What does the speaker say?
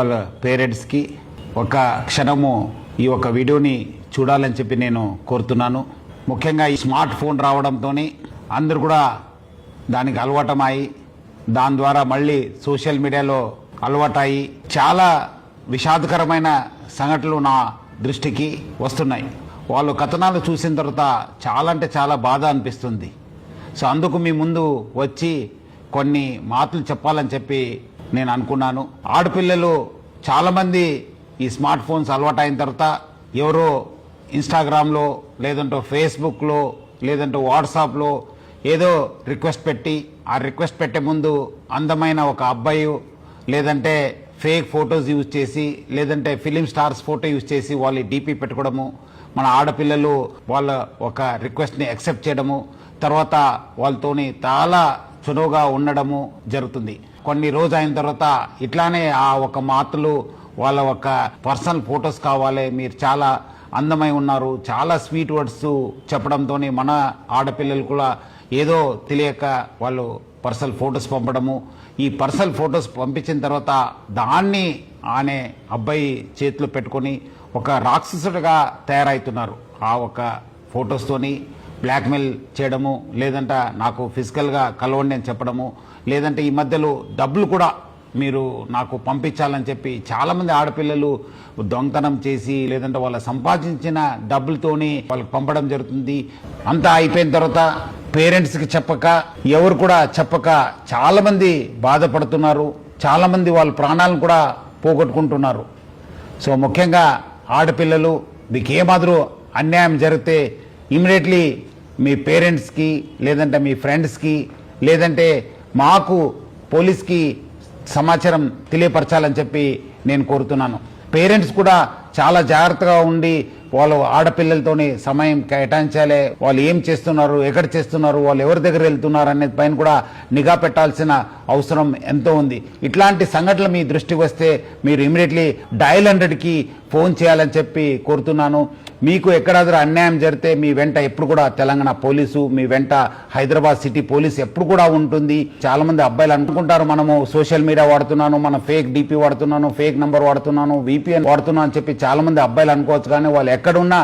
వాళ్ళ పేరెంట్స్కి ఒక క్షణము ఈ ఒక వీడియోని చూడాలని చెప్పి నేను కోరుతున్నాను. ముఖ్యంగా ఈ స్మార్ట్ ఫోన్ రావడంతో అందరూ కూడా దానికి అలవాటమై దాని ద్వారా మళ్ళీ సోషల్ మీడియాలో అలవాటయి చాలా విషాదకరమైన సంఘటనలు నా దృష్టికి వస్తున్నాయి. వాళ్ళు కథనాలు చూసిన తర్వాత చాలా అంటే చాలా బాధ అనిపిస్తుంది. సో అందుకు మీ ముందు వచ్చి కొన్ని మాటలు చెప్పాలని చెప్పి నేను అనుకున్నాను. ఆడపిల్లలు చాలామంది ఈ స్మార్ట్ ఫోన్స్ అలవాటు అయిన తర్వాత ఎవరో ఇన్స్టాగ్రామ్లో లేదంటే ఫేస్బుక్లో లేదంటే వాట్సాప్లో ఏదో రిక్వెస్ట్ పెట్టి ఆ రిక్వెస్ట్ పెట్టే ముందు అందమైన ఒక అబ్బాయి లేదంటే ఫేక్ ఫొటోస్ యూజ్ చేసి లేదంటే ఫిలిం స్టార్స్ ఫోటో యూజ్ చేసి వాళ్ళు డీపీ పెట్టుకోవడము, మన ఆడపిల్లలు వాళ్ళ ఒక రిక్వెస్ట్ని యాక్సెప్ట్ చేయడము, తర్వాత వాళ్ళతోని చాలా చురువుగా ఉండడము జరుగుతుంది. కొన్ని రోజు అయిన తర్వాత ఇట్లానే ఆ ఒక మాటలు వాళ్ళ ఒక పర్సనల్ ఫొటోస్ కావాలి, మీరు చాలా అందమై ఉన్నారు, చాలా స్వీట్ వర్డ్స్ చెప్పడంతో మన ఆడపిల్లలు కూడా ఏదో తెలియక వాళ్ళు పర్సనల్ ఫొటోస్ పంపడము. ఈ పర్సనల్ ఫొటోస్ పంపించిన తర్వాత దాన్ని ఆనే అబ్బాయి చేతిలో పెట్టుకొని ఒక రాక్షసుడిగా తయారవుతున్నారు. ఆ ఒక ఫొటోస్తోని బ్లాక్మెయిల్ చేయడము, లేదంటే నాకు ఫిజికల్గా కలవండి అని చెప్పడము, లేదంటే ఈ మధ్యలో డబ్బులు కూడా మీరు నాకు పంపించాలని చెప్పి చాలామంది ఆడపిల్లలు దొంగతనం చేసి లేదంటే వాళ్ళ సంపాదించిన డబ్బులతోని వాళ్ళకి పంపడం జరుగుతుంది. అంతా అయిపోయిన తర్వాత పేరెంట్స్కి చెప్పక ఎవరు కూడా చెప్పక చాలామంది బాధపడుతున్నారు. చాలామంది వాళ్ళ ప్రాణాలను కూడా పోగొట్టుకుంటున్నారు. సో ముఖ్యంగా ఆడపిల్లలు మీకు ఏమాదిరూ అన్యాయం జరిగితే ఇమీడియట్లీ మీ పేరెంట్స్కి లేదంటే మీ ఫ్రెండ్స్కి లేదంటే మాకు పోలీస్కి సమాచారం తెలియపరచాలని చెప్పి నేను కోరుతున్నాను. పేరెంట్స్ కూడా చాలా జాగ్రత్తగా ఉండి వాళ్ళు ఆడపిల్లలతోని సమయం కేటాయించాలి. వాళ్ళు ఏం చేస్తున్నారు, ఎక్కడ చేస్తున్నారు, వాళ్ళు ఎవరి దగ్గర వెళ్తున్నారు అనే పైన కూడా నిఘా పెట్టాల్సిన అవసరం ఎంతో ఉంది. ఇట్లాంటి సంఘటనలు మీ దృష్టికి వస్తే మీరు ఇమీడియట్లీ డయల్ 100కి ఫోన్ చేయాలని చెప్పి కోరుతున్నాను. మీకు ఎక్కడాదర అన్యాయం జరిగితే మీ వెంట ఎప్పుడు కూడా తెలంగాణ పోలీసు, మీ వెంట హైదరాబాద్ సిటీ పోలీసు ఎప్పుడు కూడా ఉంటుంది. చాలా మంది అబ్బాయిలు అనుకుంటారు మనము సోషల్ మీడియా వాడుతున్నాను, మనం ఫేక్ డీపీ వాడుతున్నాను, ఫేక్ నంబర్ వాడుతున్నాను, VPN వాడుతున్నాను అని చెప్పి చాలా మంది అబ్బాయిలు అనుకోవచ్చు. కానీ వాళ్ళు ఎక్కడున్నా